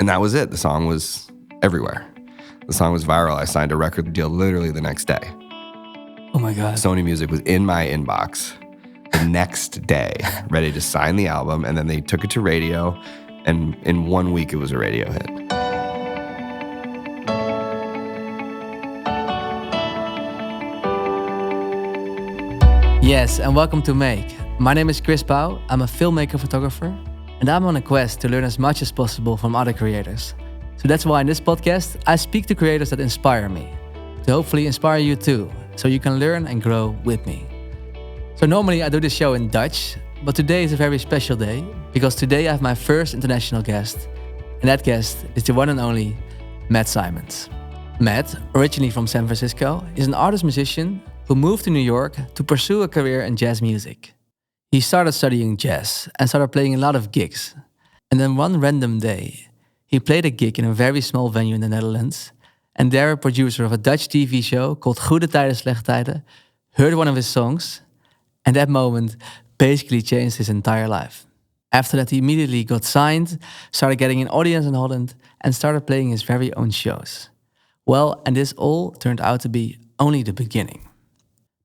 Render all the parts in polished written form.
And that was it. The song was everywhere. The song was viral. I signed a record deal literally the next day. Oh my God. Sony Music was in my inbox the next day, ready to sign the album. And then they took it to radio. And in 1 week, it was a radio hit. Yes, and welcome to Make. My name is Chris Pau. I'm a filmmaker photographer, and I'm on a quest to learn as much as possible from other creators. So that's why in this podcast, I speak to creators that inspire me, to hopefully inspire you too, so you can learn and grow with me. So normally I do this show in Dutch, but today is a very special day, because today I have my first international guest, and that guest is the one and only Matt Simons. Matt, originally from San Francisco, is an artist-musician who moved to New York to pursue a career in jazz music. He started studying jazz and started playing a lot of gigs. And then one random day, he played a gig in a very small venue in the Netherlands. And there a producer of a Dutch TV show called Goede Tijden, Slechte Tijden heard one of his songs. And that moment basically changed his entire life. After that, he immediately got signed, started getting an audience in Holland, and started playing his very own shows. Well, and this all turned out to be only the beginning.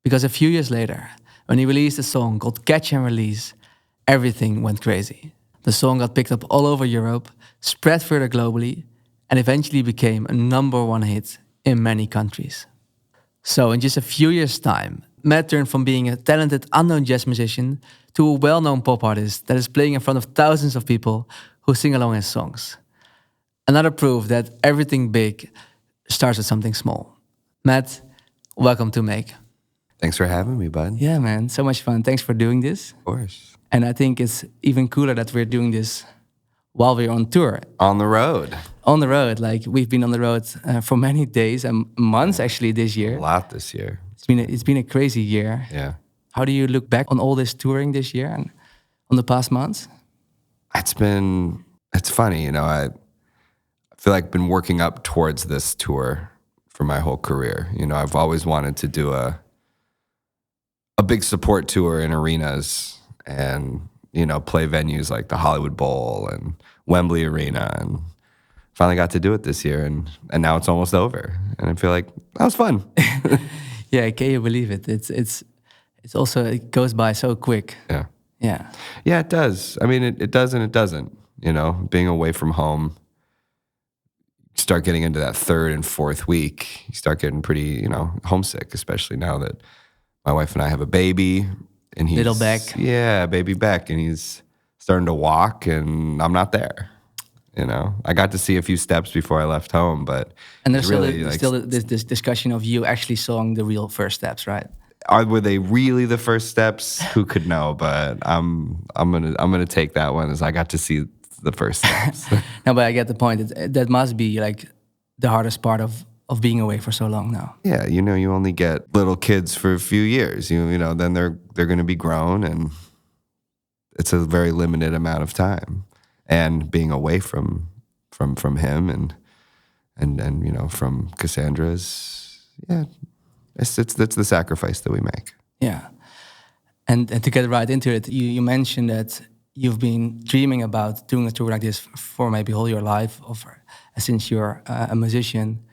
Because a few years later, when he released a song called Catch and Release, everything went crazy. The song got picked up all over Europe, spread further globally, and eventually became a #1 hit in many countries. So in just a few years' time, Matt turned from being a talented unknown jazz musician to a well-known pop artist that is playing in front of thousands of people who sing along his songs. Another proof that everything big starts with something small. Matt, welcome to Make. Thanks for having me, bud. Yeah, man, so much fun. Thanks for doing this. Of course. And I think it's even cooler that we're doing this while we're on tour. On the road. On the road, like we've been on the road for many days and months actually this year. A lot this year. It's been a crazy year. Yeah. How do you look back on all this touring this year and on the past months? It's funny, I feel like I've been working up towards this tour for my whole career. I've always wanted to do a big support tour in arenas and, play venues like the Hollywood Bowl and Wembley Arena, and finally got to do it this year, and now it's almost over. And I feel like that was fun. Yeah, can you believe it? It's also, it goes by so quick. Yeah. Yeah. Yeah, it does. I mean, it does and it doesn't. Being away from home, you start getting into that third and fourth week, you start getting pretty, homesick, especially now that my wife and I have a baby. And he's... Little Beck. Yeah, baby Beck. And he's starting to walk, and I'm not there. I got to see a few steps before I left home, but... And there's really, still this discussion of you actually sawing the real first steps, right? Were they really the first steps? Who could know? But I'm gonna take that one as I got to see the first steps. No, but I get the point. That must be like the hardest part of being away for so long now. Yeah, you only get little kids for a few years. Then they're going to be grown, and it's a very limited amount of time. And being away from him and from Cassandra's, yeah, that's the sacrifice that we make. Yeah, and to get right into it, you mentioned that you've been dreaming about doing a tour like this for maybe all your life, since you're a musician.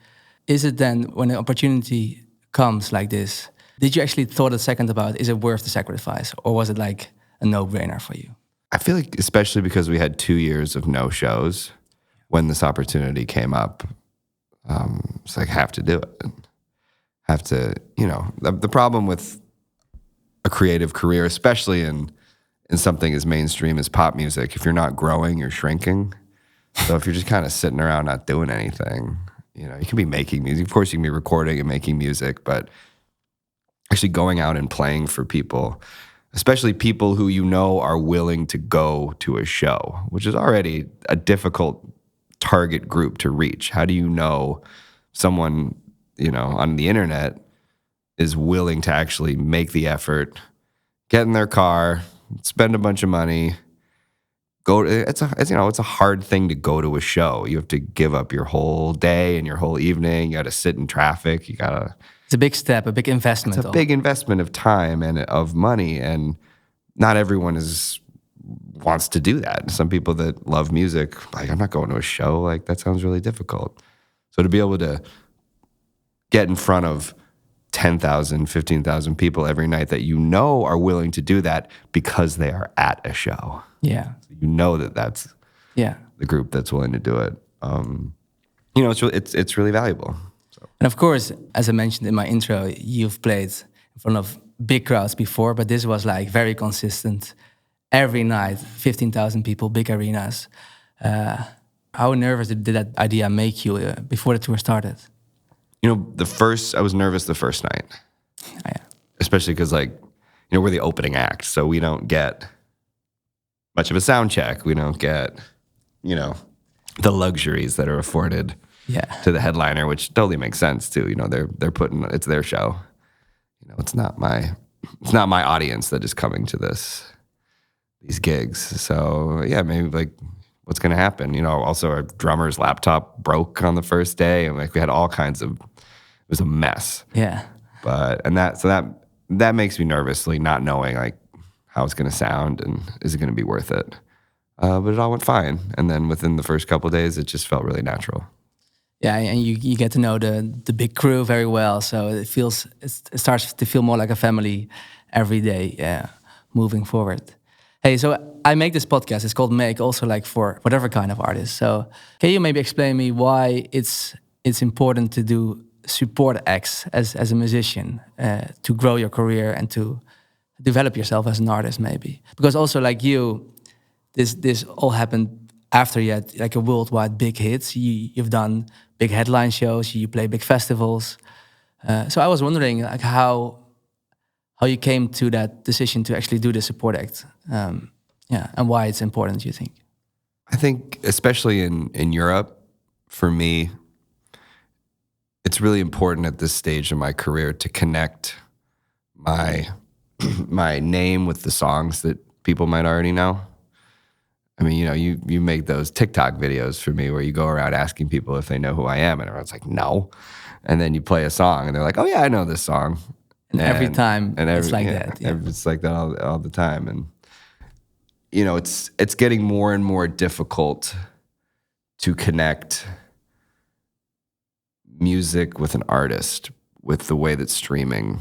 Is it then, when an opportunity comes like this, did you actually thought a second about, is it worth the sacrifice? Or was it like a no-brainer for you? I feel like, especially because we had 2 years of no shows, when this opportunity came up, it's like, have to do it. Have to, the problem with a creative career, especially in something as mainstream as pop music, if you're not growing, you're shrinking. So if you're just kind of sitting around not doing anything, you can be making music. Of course, you can be recording and making music, but actually going out and playing for people, especially people who are willing to go to a show, which is already a difficult target group to reach. How do you know someone, on the internet is willing to actually make the effort, get in their car, spend a bunch of money, it's a hard thing to go to a show. You have to give up your whole day and your whole evening. You got to sit in traffic. It's a big step, a big investment. It's a big investment of time and of money, and not everyone is wants to do that. Some people that love music, like, I'm not going to a show. Like, that sounds really difficult. So to be able to get in front of 10,000, 15,000 people every night that you know are willing to do that because they are at a show. Yeah. You know that that's the group that's willing to do it. It's really valuable. So. And of course, as I mentioned in my intro, you've played in front of big crowds before, but this was like very consistent. Every night, 15,000 people, big arenas. How nervous did that idea make you before the tour started? I was nervous the first night. Oh, yeah. Especially because, we're the opening act, so we don't get much of a sound check. We don't get, the luxuries that are afforded to the headliner, which totally makes sense too. They're putting, it's their show. It's not my audience that is coming to these gigs. So yeah, maybe what's going to happen? Also our drummer's laptop broke on the first day, and we had all kinds of. It was a mess. Yeah. That makes me nervous, not knowing how it's going to sound and is it going to be worth it. But it all went fine, and then within the first couple of days, it just felt really natural. Yeah, and you get to know the big crew very well, so it starts to feel more like a family every day. Yeah, moving forward. Hey, so I make this podcast. It's called Make, also for whatever kind of artist. So can you maybe explain me why it's important to do support acts as a musician to grow your career and to develop yourself as an artist, maybe? Because also this all happened after you had a worldwide big hits. You've done big headline shows. You play big festivals. So I was wondering how you came to that decision to actually do the support act. And why it's important, you think? I think especially in Europe, for me, it's really important at this stage of my career to connect my name with the songs that people might already know. I mean, you make those TikTok videos for me where you go around asking people if they know who I am, and everyone's like, no. And then you play a song, and they're like, oh yeah, I know this song. And every time it's like that. Yeah. It's like that all the time. And, it's getting more and more difficult to connect music with an artist with the way that streaming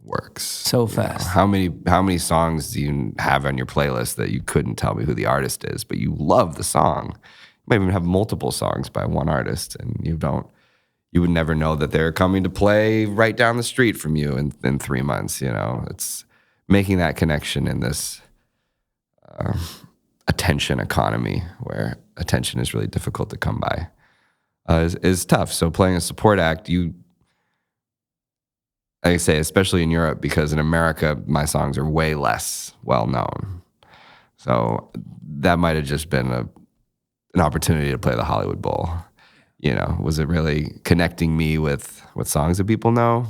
works. So fast. How many songs do you have on your playlist that you couldn't tell me who the artist is, but you love the song? You might even have multiple songs by one artist, and you would never know that they're coming to play right down the street from you in 3 months. It's making that connection in this attention economy where attention is really difficult to come by is tough. So playing a support act, like I say, especially in Europe, because in America, my songs are way less well known. So that might have just been an opportunity to play the Hollywood Bowl. Was it really connecting me with songs that people know?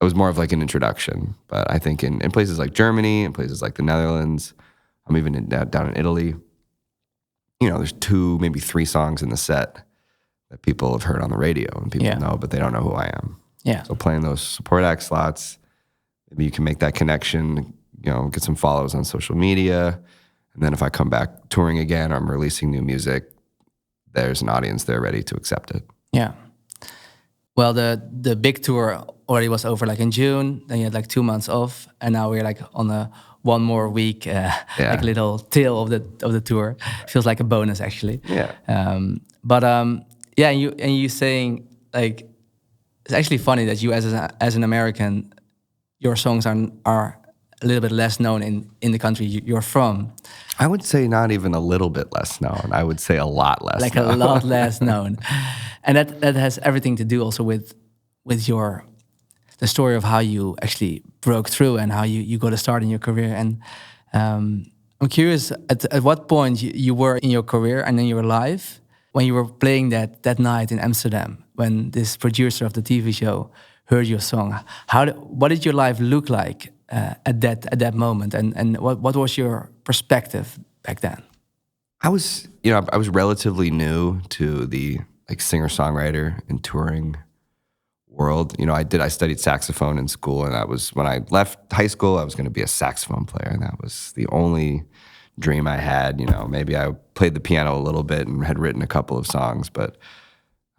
It was more of an introduction. But I think in places like Germany, in places like the Netherlands, I'm even down in Italy, there's 2, maybe 3 songs in the set that people have heard on the radio and people know, but they don't know who I am. Yeah. So playing those support act slots, maybe you can make that connection, get some follows on social media. And then if I come back touring again or I'm releasing new music, there's an audience there ready to accept it. Yeah. Well, the big tour already was over in June. Then you had 2 months off, and now we're on one more week, a little tail of the tour. Feels like a bonus actually. Yeah. And you saying it's actually funny that you as an American, your songs are a little bit less known in the country you're from. I would say not even a little bit less known. I would say a lot less known. A lot less known. And that has everything to do also with the story of how you actually broke through and how you got a start in your career. And I'm curious at what point you were in your career and in your life when you were playing that night in Amsterdam, when this producer of the TV show heard your song. What did your life look like at that moment, and what was your perspective back then? I was relatively new to the singer-songwriter and touring world. I studied saxophone in school, and that was when I left high school. I was going to be a saxophone player, and that was the only dream I had. You know, maybe I played the piano a little bit and had written a couple of songs, but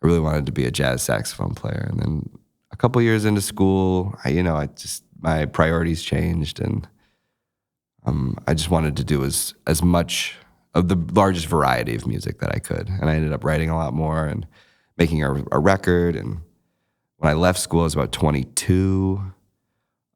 I really wanted to be a jazz saxophone player. And then a couple years into school, my priorities changed, and I just wanted to do as much of the largest variety of music that I could. And I ended up writing a lot more and making a record. And when I left school, I was about 22.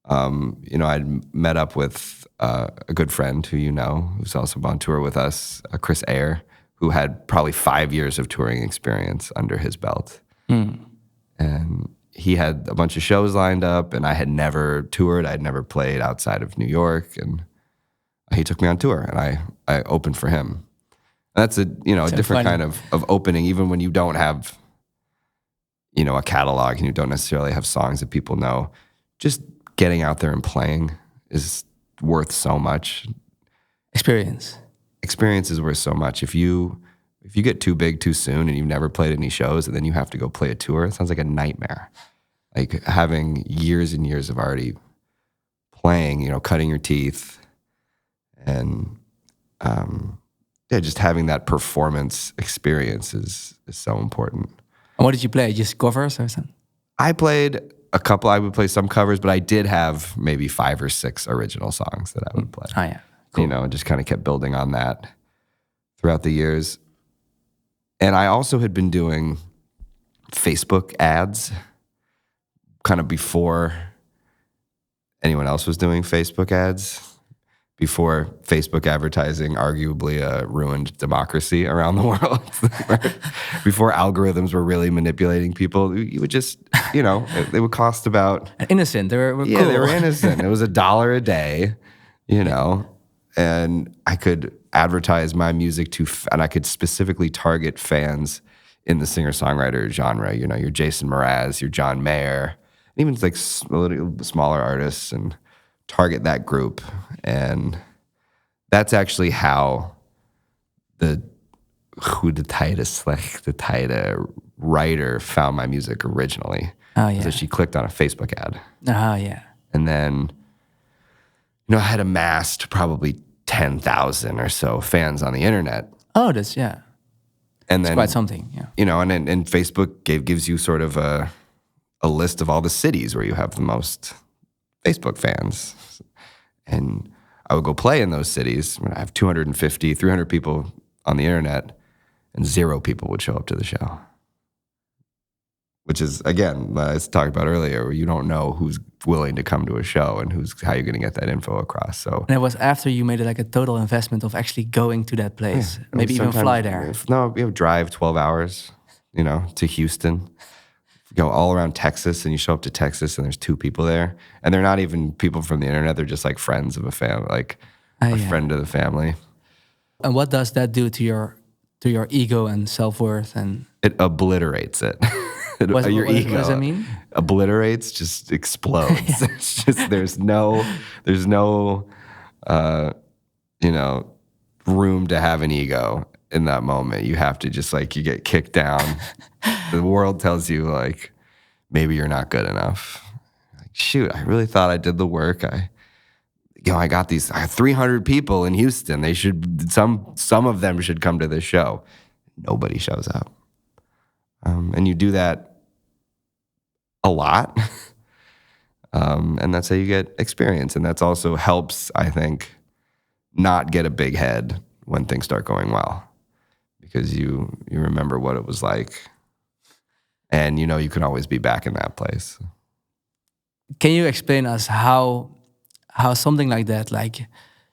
I'd met up with a good friend who's also on tour with us, Chris Ayer, who had probably 5 years of touring experience under his belt. And he had a bunch of shows lined up, and I had never toured. I'd never played outside of New York, and he took me on tour, and I opened for him. And that's a different kind of opening, even when you don't have, a catalog and you don't necessarily have songs that people know. Just getting out there and playing is worth so much. Experience is worth so much. If you get too big too soon and you've never played any shows and then you have to go play a tour, it sounds like a nightmare. Like having years and years of already playing, cutting your teeth, and just having that performance experience is so important. And what did you play? Just covers or something? I played a couple. I would play some covers, but I did have maybe 5 or 6 original songs that I would play. Oh, yeah. Cool. And just kind of kept building on that throughout the years. And I also had been doing Facebook ads kind of before anyone else was doing Facebook ads, before Facebook advertising arguably ruined democracy around the world. Before algorithms were really manipulating people, you would just, they would cost about... Innocent. They were yeah, cool. They were innocent. It was $1 a day, and I could advertise my music and I could specifically target fans in the singer-songwriter genre. Your Jason Mraz, your John Mayer, even like smaller artists, and target that group. And that's actually how the writer found my music originally. Oh, yeah. So she clicked on a Facebook ad. Oh, yeah. And then, I had amassed probably 10,000 or so fans on the internet. Oh, that's, yeah. And then, it's quite something, yeah. And Facebook gives you sort of a list of all the cities where you have the most Facebook fans. And I would go play in those cities. I have 250, 300 people on the internet, and 0 people would show up to the show. Which is, again, I talked about earlier, where you don't know who's willing to come to a show and how you're going to get that info across. So, and it was after you made like a total investment of actually going to that place, maybe even fly there. No, you have drive 12 hours, to Houston. You go all around Texas, and you show up to Texas, and there's 2 people there, and they're not even people from the internet. They're just like friends of a family, like a friend of the family. And what does that do to your ego and self-worth? And it obliterates it. What ego does that mean? Obliterates, just explodes. It's just there's no room to have an ego in that moment. You have to just you get kicked down. The world tells you maybe you're not good enough. Shoot, I really thought I did the work. I got these 300 people in Houston. They should some of them should come to this show. Nobody shows up. And you do that a lot. And that's how you get experience. And that's also helps, I think, not get a big head when things start going well. Because you remember what it was like. And you can always be back in that place. Can you explain us how something like that, like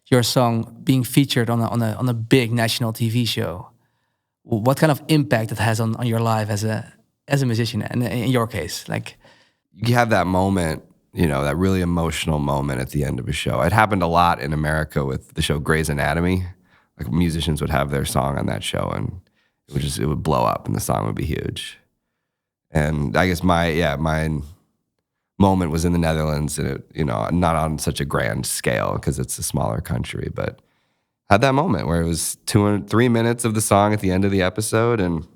your song being featured on a big national TV show, what kind of impact it has on your life as a musician, and in your case, you have that moment, that really emotional moment at the end of a show. It happened a lot in America with the show Grey's Anatomy. Like musicians would have their song on that show, and it would blow up, and the song would be huge. And I guess my moment was in the Netherlands, and it, not on such a grand scale because it's a smaller country, but had that moment where it was 3 minutes of the song at the end of the episode, and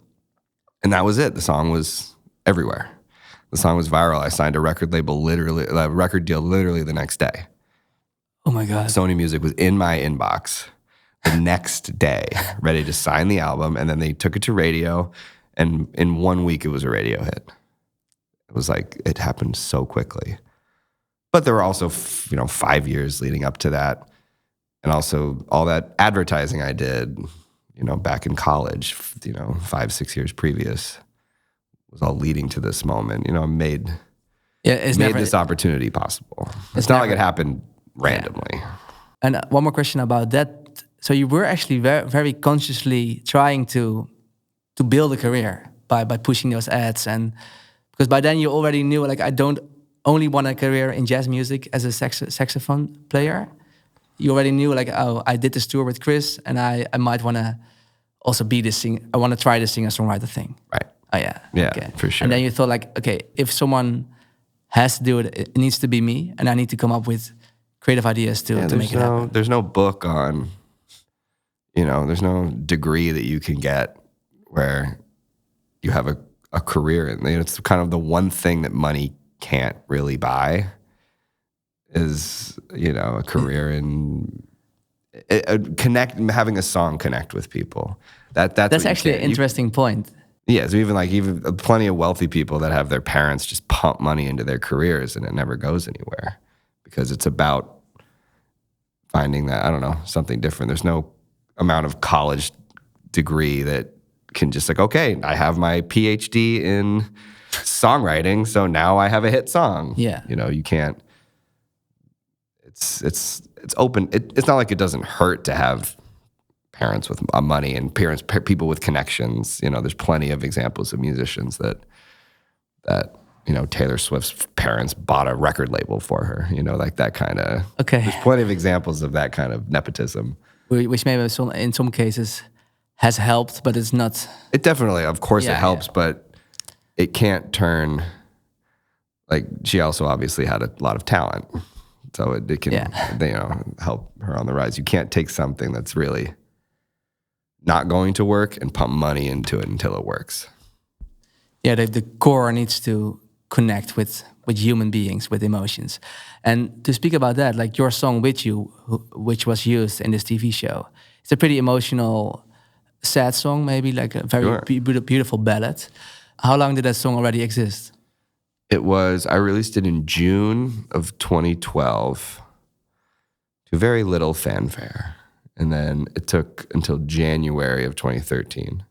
that was it. The song was everywhere. The song was viral. I signed a record deal literally the next day. Oh my God. Sony Music was in my inbox. the next day, ready to sign the album. And then they took it to radio, and in 1 week it was a radio hit. It was like, it happened so quickly. But there were also, 5 years leading up to that. And also all that advertising I did, back in college, 5-6 years previous, was all leading to this moment. Made this opportunity possible. It's not like it happened randomly. Yeah. And one more question about that. So you were actually very, very consciously trying to build a career by pushing those ads, and because by then you already knew, like, I don't only want a career in jazz music as a saxophone player. You already knew, like, oh, I did this tour with Chris, and I might want to also be this singer. I want to try the singer-songwriter thing. Right. Oh yeah. Yeah, okay. for sure. And then you thought, like, okay, if someone has to do it, it needs to be me, and I need to come up with creative ideas to make it happen. There's no book on, there's no degree that you can get where you have a career in. It's kind of the one thing that money can't really buy is, a career in having a song connect with people. That's actually an interesting point. Yeah, so even plenty of wealthy people that have their parents just pump money into their careers and it never goes anywhere because it's about finding that, I don't know, something different. There's no amount of college degree that can just like, okay, I have my PhD in songwriting, so now I have a hit song. Yeah. You can't, it's open. It's not like it doesn't hurt to have parents with money and people with connections. There's plenty of examples of musicians that Taylor Swift's parents bought a record label for her. Like that kind of. Okay. There's plenty of examples of that kind of nepotism, which maybe in some cases has helped, but it's not. It definitely, of course, it helps, but it can't turn. Like, she also obviously had a lot of talent, so it can help her on the rise. You can't take something that's really not going to work and pump money into it until it works. Yeah, the core needs to connect with human beings, with emotions. And to speak about that, like your song "With You," which was used in this TV show, it's a pretty emotional, sad song, maybe like a very beautiful ballad. How long did that song already exist? I released it in June of 2012 to very little fanfare. And then it took until January of 2013.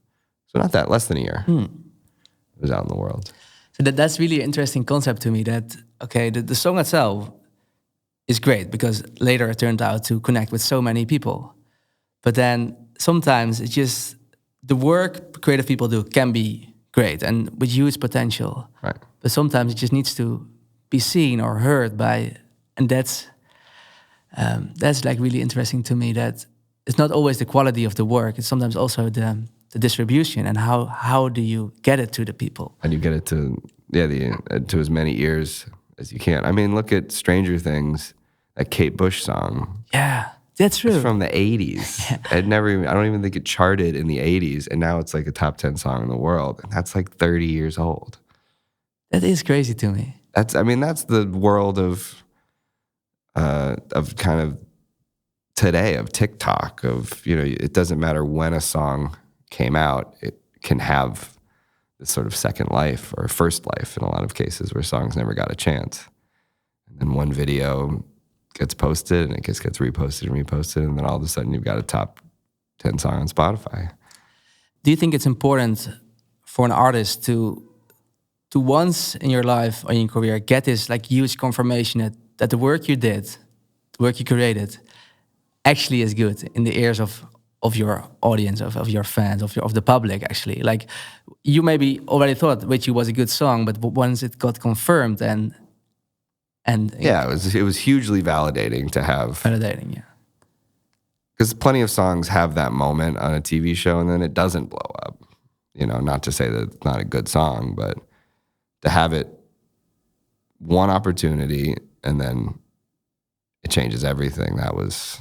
So not that, less than a year. It was out in the world. So that's really an interesting concept to me that, okay, the song itself is great because later it turned out to connect with so many people. But then sometimes it's just the work creative people do can be great and with huge potential. Right. But sometimes it just needs to be seen or heard by, and that's like really interesting to me that it's not always the quality of the work. It's sometimes also the distribution and how do you get it to the people? And you get it to to as many ears as you can. I mean, look at Stranger Things, that Kate Bush song. Yeah, that's true. It's from the 80s. I don't even think it charted in the 80s, and now it's like a top 10 song in the world, and that's like 30 years old. That is crazy to me. That's the world of kind of today, of TikTok, of, it doesn't matter when a song came out, it can have this sort of second life or first life in a lot of cases where songs never got a chance. And then one video gets posted and it gets reposted and reposted, and then all of a sudden you've got a top 10 song on Spotify. Do you think it's important for an artist to once in your life or in your career get this like huge confirmation that the work you did, the work you created, actually is good in the ears of your audience, of your fans, of the public, actually? Like, you maybe already thought "With You" was a good song, but once it got confirmed and yeah, it was hugely validating to have. Validating, yeah. Because plenty of songs have that moment on a TV show and then it doesn't blow up. Not to say that it's not a good song, but to have it one opportunity and then it changes everything, that was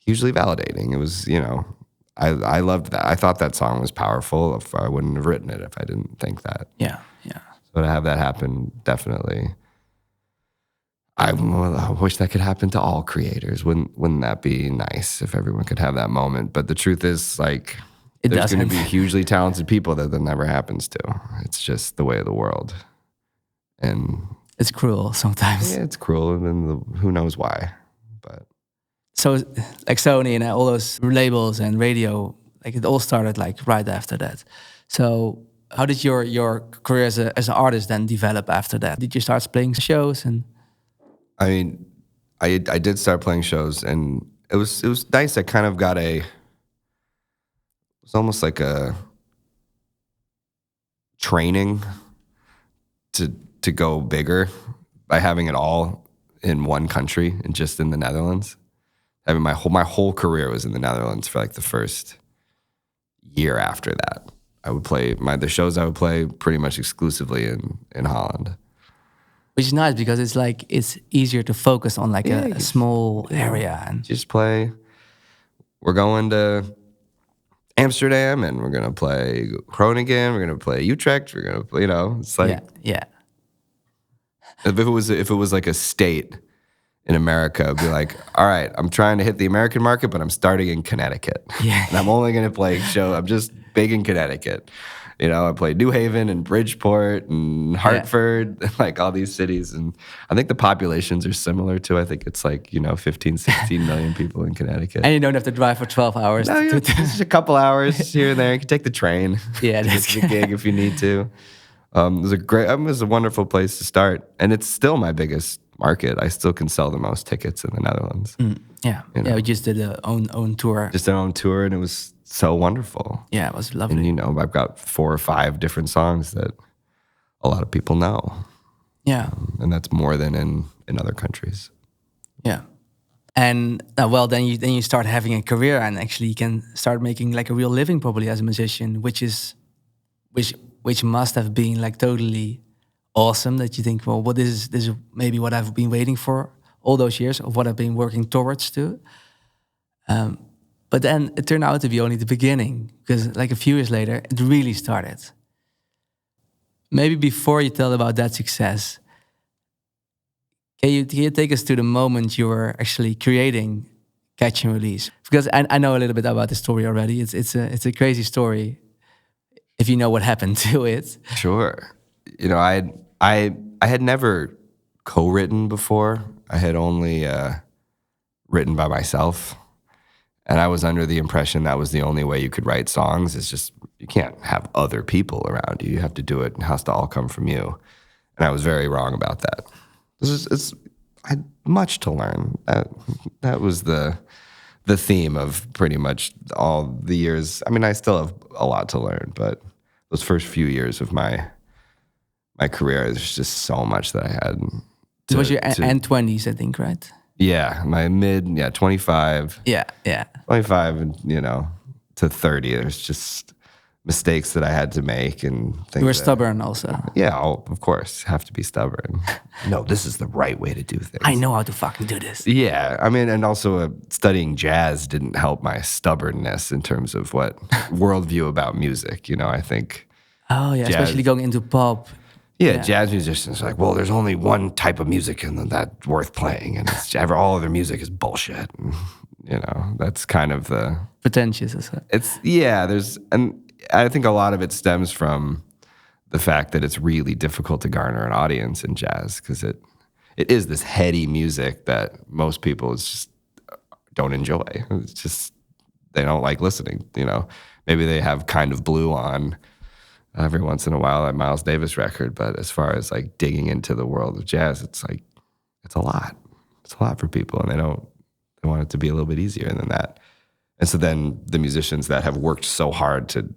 hugely validating. It was, I loved that. I thought that song was powerful. If I wouldn't have written it if I didn't think that. Yeah, yeah. So to have that happen, definitely. I wish that could happen to all creators. Wouldn't that be nice if everyone could have that moment? But the truth is, like, there's going to be hugely talented people that never happens to. It's just the way of the world. And it's cruel sometimes. Yeah, it's cruel, and then who knows why. But so, like Sony and all those labels and radio, like it all started like right after that. So how did your career as an artist then develop after that? Did you start playing shows? And I mean, I did start playing shows, and it was nice. I kind of got it was almost like a training to go bigger by having it all in one country and just in the Netherlands. I mean, my whole career was in the Netherlands for like the first year after that. I would play the shows I would play pretty much exclusively in Holland. Which is nice because it's like it's easier to focus on like a small area and just play. We're going to Amsterdam and we're gonna play Groningen. We're gonna play Utrecht. We're gonna play, it's like yeah. If it was like a state in America, it'd be like, all right, I'm trying to hit the American market, but I'm starting in Connecticut. Yeah. And I'm only gonna play I'm just big in Connecticut. I played New Haven and Bridgeport and Hartford, like all these cities. And I think the populations are similar too. I think it's like, 15, 16 million people in Connecticut. And you don't have to drive for 12 hours. No, just a couple hours here and there. You can take the train. Yeah, that's the gig if you need to. It was a wonderful place to start. And it's still my biggest market. I still can sell the most tickets in the Netherlands. Yeah. Yeah, we just did our own tour. Just our own tour, and it was so wonderful. Yeah, it was lovely. And I've got 4 or 5 different songs that a lot of people know. Yeah. And that's more than in other countries. Yeah. And then you start having a career, and actually you can start making like a real living probably as a musician, which must have been like totally awesome, that you think, well, this is maybe what I've been waiting for all those years, of what I've been working towards to. But then it turned out to be only the beginning, because like a few years later, it really started. Maybe before you tell about that success, can you take us to the moment you were actually creating Catch and Release? Because I know a little bit about the story already. It's a crazy story if you know what happened to it. Sure. I had never co-written before. I had only written by myself. And I was under the impression that was the only way you could write songs. It's just, you can't have other people around you. You have to do it. It has to all come from you. And I was very wrong about that. I had much to learn. That was the theme of pretty much all the years. I mean, I still have a lot to learn, but those first few years of my career, there's just so much that I had. It was your end 20s, I think, right? Yeah, my 25. Yeah. 25 and, to 30. There's just mistakes that I had to make and things. You were stubborn also. Yeah, of course. Have to be stubborn. No, this is the right way to do things. I know how to fucking do this. Yeah, I mean, and also studying jazz didn't help my stubbornness in terms of what worldview about music. I think. Oh, yeah, especially going into pop. Yeah, jazz musicians are like, well, there's only one type of music and that's worth playing, and all other music is bullshit. And, that's kind of the pretentious, is it? And I think a lot of it stems from the fact that it's really difficult to garner an audience in jazz, because it is this heady music that most people just don't enjoy. It's just, they don't like listening. Maybe they have Kind of Blue on every once in a while, that Miles Davis record, but as far as like digging into the world of jazz, it's like, it's a lot. It's a lot for people, and they want it to be a little bit easier than that. And so then the musicians that have worked so hard to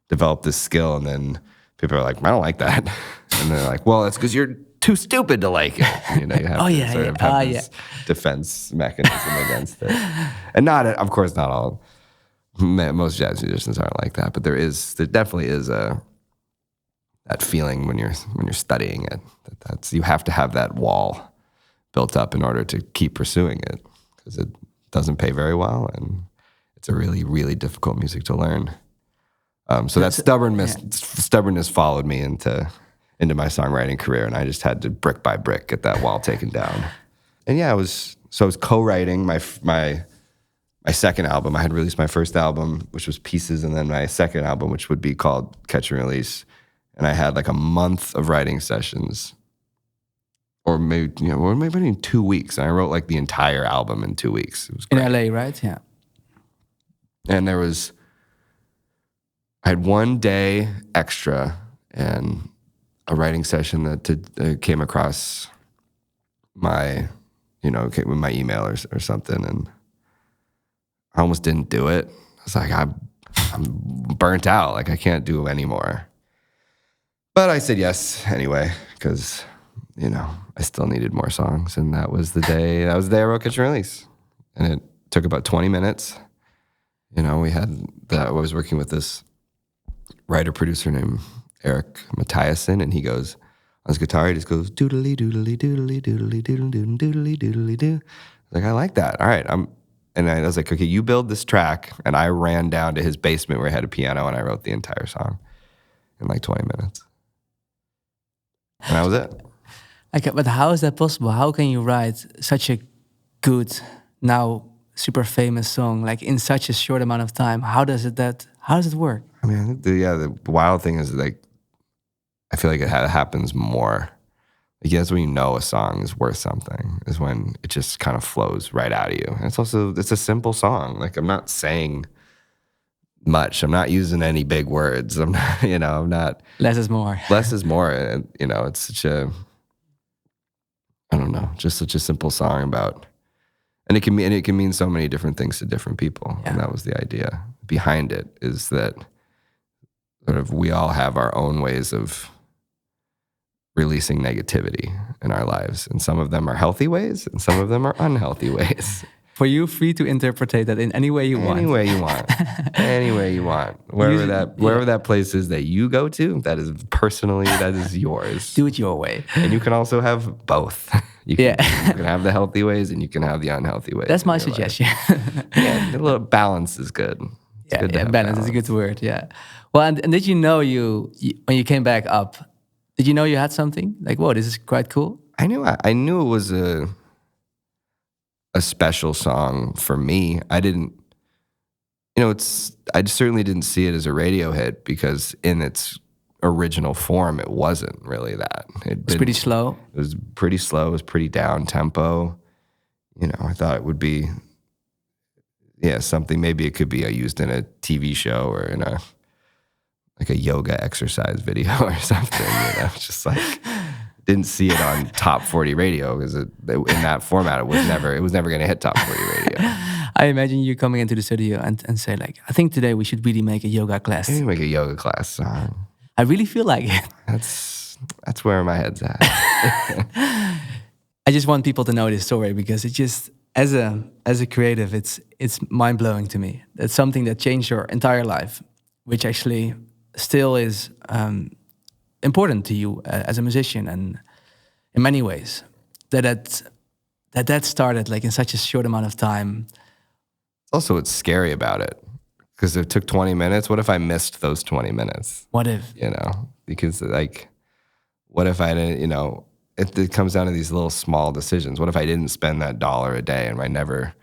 develop this skill, and then people are like, I don't like that. And they're like, well, it's because you're too stupid to like it. You have this defense mechanism against it. And of course, not all. Most jazz musicians aren't like that, but there definitely is that feeling when you're studying it, that's you have to have that wall built up in order to keep pursuing it, because it doesn't pay very well, and it's a really, really difficult music to learn. So that stubbornness followed me into my songwriting career, and I just had to brick by brick get that wall taken down. And yeah, I was co-writing my second album. I had released my first album, which was Pieces, and then my second album, which would be called Catch and Release. And I had like a month of writing sessions, or maybe in 2 weeks. And I wrote like the entire album in 2 weeks. It was great. In LA, right? Yeah. And I had 1 day extra and a writing session that came across my, with my email or something, and I almost didn't do it. I was like, I'm burnt out. Like I can't do anymore. But I said yes anyway because, I still needed more songs, and that was the day I wrote Catch and Release, and it took about 20 minutes. I was working with this writer-producer named Eric Mathiasen, and he goes, on his guitar, he just goes, doodly, doodly, doodly, doodly, doodly, doodly, doodly, doodly, doo. Like, I like that. All right. And I was like, okay, you build this track. And I ran down to his basement where he had a piano, and I wrote the entire song in like 20 minutes. And that was it. Okay, but how is that possible? How can you write such a good, now super famous song like in such a short amount of time? How does it work? I mean, I think the wild thing is like, I feel like it happens more. Like that's when you know a song is worth something, is when it just kind of flows right out of you. And it's a simple song. Like I'm not saying much. I'm not using any big words. I'm not, Less is more. Less is more. And, it's such I don't know, just such a simple song about, and it can mean so many different things to different people. Yeah. And that was the idea behind it, is that sort of we all have our own ways of releasing negativity in our lives. And some of them are healthy ways, and some of them are unhealthy ways. For you, free to interpret that in any way you want. Any way you want. Any way you want. Wherever that place is that you go to, that is yours. Do it your way. And you can also have both. You can have the healthy ways, and you can have the unhealthy ways. That's my suggestion. Yeah, a little balance is good. It's good to have balance is a good word, yeah. Well, and did you know when you came back up, did you know you had something? Like, whoa, this is quite cool? I knew it was a special song for me. I didn't, I certainly didn't see it as a radio hit, because in its original form, it wasn't really that. It was pretty slow. It was pretty slow. It was pretty down tempo. I thought it would be, something, maybe it could be used in a TV show or in a yoga exercise video or something. Just like, didn't see it on top 40 radio, because in that format, it was never going to hit top 40 radio. I imagine you coming into the studio and say like, I think today we should really make a yoga class. Maybe make a yoga class song. I really feel like it. That's where my head's at. I just want people to know this story, because it just, as a creative, it's mind blowing to me. It's something that changed your entire life, which actually still is important to you as a musician, and in many ways that started like in such a short amount of time. Also, what's scary about it, because it took 20 minutes. What if I missed those 20 minutes? What if? Because like, what if I didn't, it comes down to these little small decisions. What if I didn't spend that $1 a day, and I never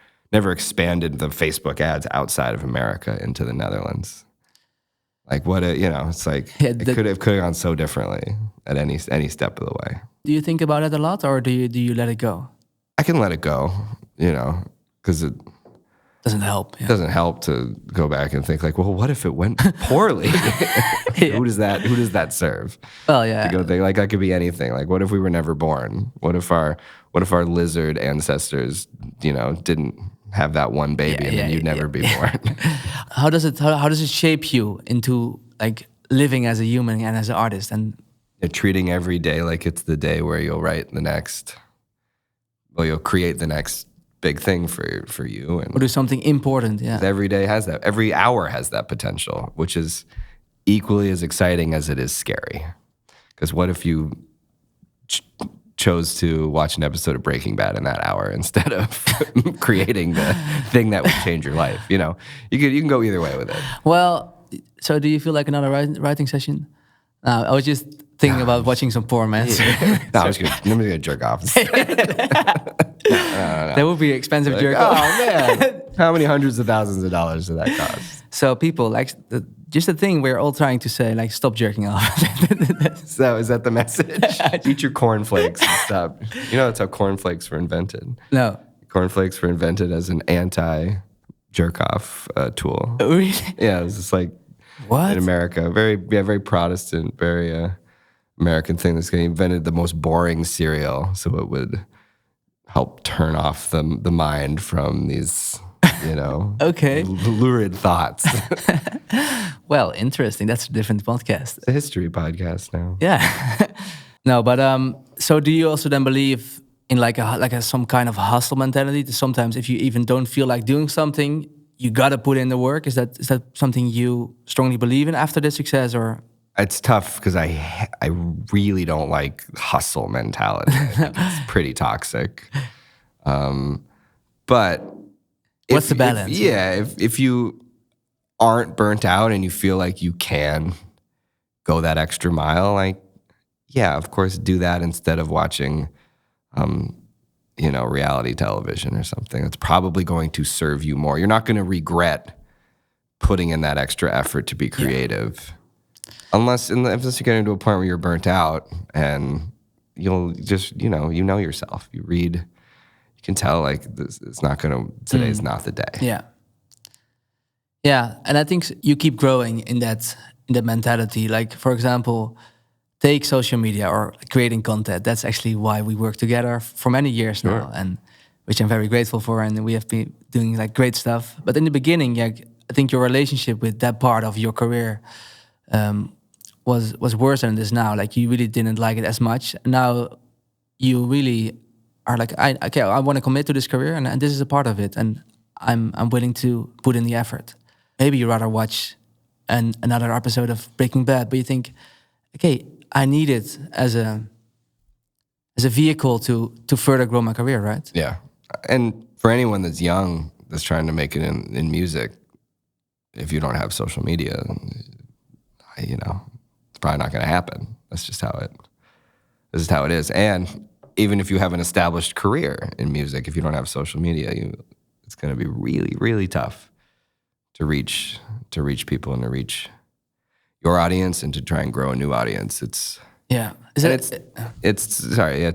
expanded the Facebook ads outside of America into the Netherlands? Like what, it's like, it could have gone so differently at any step of the way. Do you think about it a lot, or do you let it go? I can let it go, because it doesn't help. Yeah. It doesn't help to go back and think like, well, what if it went poorly? Who does that serve? Well, yeah. To go think, like, that could be anything. Like, what if we were never born? What if our lizard ancestors, didn't have that one baby, and then you'd never be born? How does it shape you into like living as a human and as an artist, and treating every day like it's the day where you'll create the next big thing for you, and or do something important? Yeah, every day has that. Every hour has that potential, which is equally as exciting as it is scary. Because what if you chose to watch an episode of Breaking Bad in that hour instead of creating the thing that would change your life? You can go either way with it. Well, so do you feel like another writing session I was just thinking about watching some porn, man. No, I'm just gonna jerk off. That would be expensive jerk Oh off. man, how many hundreds of thousands of dollars did that cost? So people, like, just the thing we're all trying to say, like, stop jerking off. So is that the message? Eat your cornflakes and stop. You know that's how cornflakes were invented. No. Cornflakes were invented as an anti-jerk-off tool. Really? Yeah, it was just like What? in America, very Protestant, very American thing. They invented the most boring cereal, so it would help turn off the mind from these, Okay. lurid thoughts. Well, interesting. That's a different podcast. It's a history podcast now. Yeah. No, but so do you also then believe in like some kind of hustle mentality? That sometimes if you even don't feel like doing something, you gotta put in the work. Is that something you strongly believe in after the success, or? It's tough because I really don't like hustle mentality. I think it's pretty toxic. But what's the balance? If you aren't burnt out and you feel like you can go that extra mile, like, yeah, of course, do that instead of watching, reality television or something. It's probably going to serve you more. You're not going to regret putting in that extra effort to be creative. Yeah. Unless you're getting to a point where you're burnt out and you'll just, you know yourself. You read, you can tell like today's not the day. Yeah. Yeah. And I think you keep growing in that mentality. Like, for example, take social media or creating content. That's actually why we work together for many years now, and which I'm very grateful for. And we have been doing like great stuff. But in the beginning, I think your relationship with that part of your career was worse than it is now. Like, you really didn't like it as much. Now you really are like, I want to commit to this career, and this is a part of it, and I'm willing to put in the effort. Maybe you rather watch another episode of Breaking Bad, but you think, okay, I need it as a vehicle to further grow my career, right? Yeah, and for anyone that's young, that's trying to make it in music, if you don't have social media, it's probably not going to happen. That's just how it is. And even if you have an established career in music, if you don't have social media, it's going to be really, really tough to reach people and to reach your audience and to try and grow a new audience. It's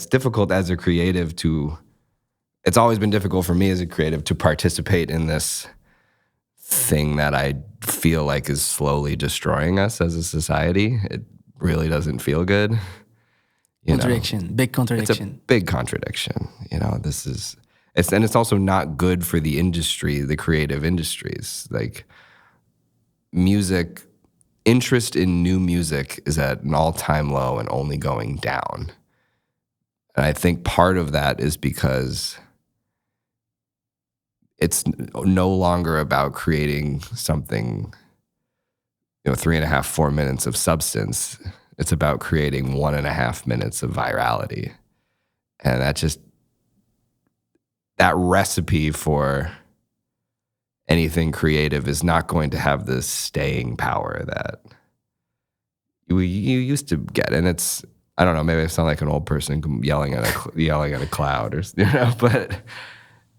difficult as a creative it's always been difficult for me as a creative to participate in this thing that I feel like is slowly destroying us as a society. It really doesn't feel good. Big contradiction. It's a big contradiction. It's also not good for the industry, the creative industries. Like, interest in new music is at an all-time low and only going down. And I think part of that is because it's no longer about creating something, 3.5, 4 minutes of substance. It's about creating 1.5 minutes of virality. And that recipe for anything creative is not going to have the staying power that you used to get. And it's, I don't know, maybe I sound like an old person yelling at a cloud, or but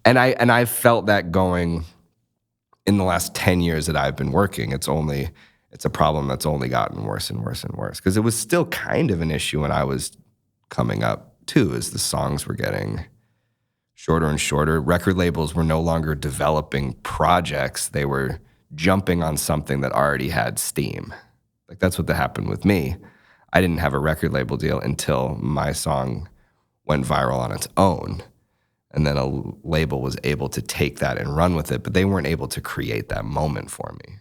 I felt that going in the last 10 years that I've been working. It's a problem that's only gotten worse and worse and worse, because it was still kind of an issue when I was coming up too, as the songs were getting shorter and shorter. Record labels were no longer developing projects. They were jumping on something that already had steam. Like, that's what happened with me. I didn't have a record label deal until my song went viral on its own. And then a label was able to take that and run with it, but they weren't able to create that moment for me.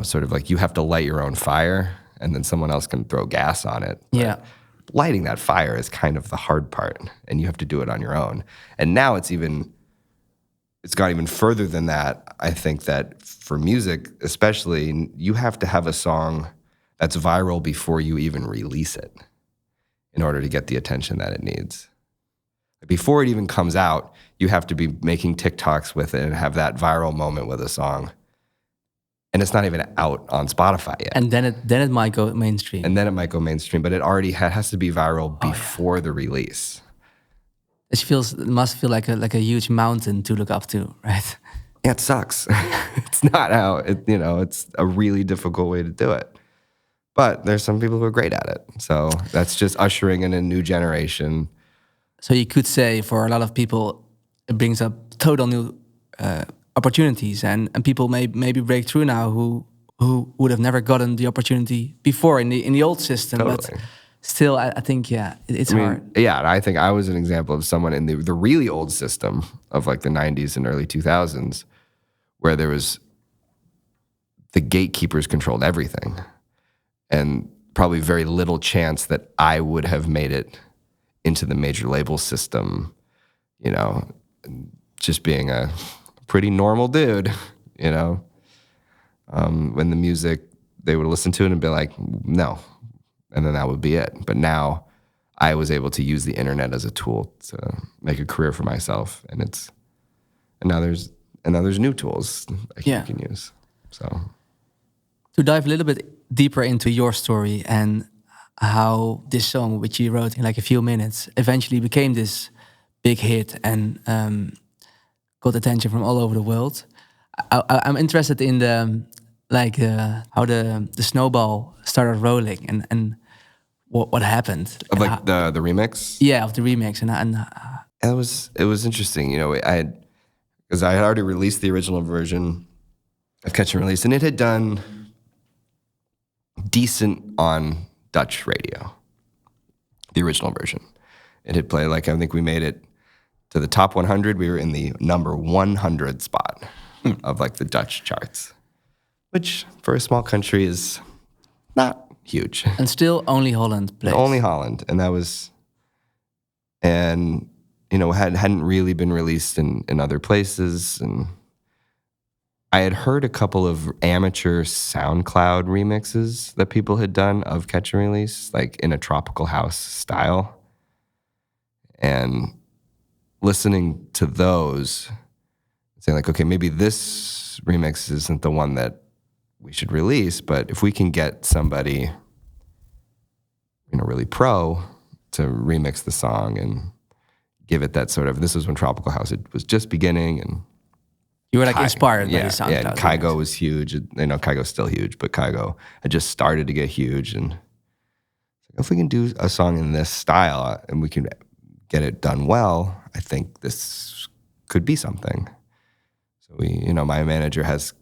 Sort of like, you have to light your own fire and then someone else can throw gas on it. Yeah. Lighting that fire is kind of the hard part, and you have to do it on your own. And now it's gone even further than that. I think that for music, especially, you have to have a song that's viral before you even release it in order to get the attention that it needs. Before it even comes out, you have to be making TikToks with it and have that viral moment with a song and it's not even out on Spotify yet. And then it might go mainstream. And then it might go mainstream, but it already has to be viral before the release. It must feel like a huge mountain to look up to, right? Yeah, it sucks. It's not how it's a really difficult way to do it. But there's some people who are great at it. So that's just ushering in a new generation. So you could say for a lot of people, it brings up total new opportunities, and people maybe break through now who would have never gotten the opportunity before in the old system. Totally. But still, I think it's hard. Yeah, and I think I was an example of someone in the really old system of like the 90s and early 2000s, where there was the gatekeepers controlled everything, and probably very little chance that I would have made it into the major label system, just being a pretty normal dude, when the music, they would listen to it and be like, no, and then that would be it. But now I was able to use the internet as a tool to make a career for myself, and now there's new tools you can use. So to dive a little bit deeper into your story and how this song, which you wrote in like a few minutes, eventually became this big hit and got attention from all over the world. I'm interested in how the snowball started rolling and what happened. Of like the remix? Yeah, of the remix. And it was interesting, because I had already released the original version of Catch and Release, and it had done decent on Dutch radio, the original version. It had played, I think we made it to the top 100. We were in the number 100 spot of the Dutch charts, which for a small country is not huge. And still only Holland plays. Only Holland. And that was, hadn't really been released in other places. And I had heard a couple of amateur SoundCloud remixes that people had done of Catch and Release, in a tropical house style. And listening to those, saying okay, maybe this remix isn't the one that we should release, but if we can get somebody, really pro to remix the song and give it that sort of, this was when tropical house, it was just beginning, and you were inspired by the SoundCloud. Yeah, and Kygo was huge. Kygo's still huge, but Kygo had just started to get huge. And if we can do a song in this style and we can get it done well, I think this could be something. So my manager has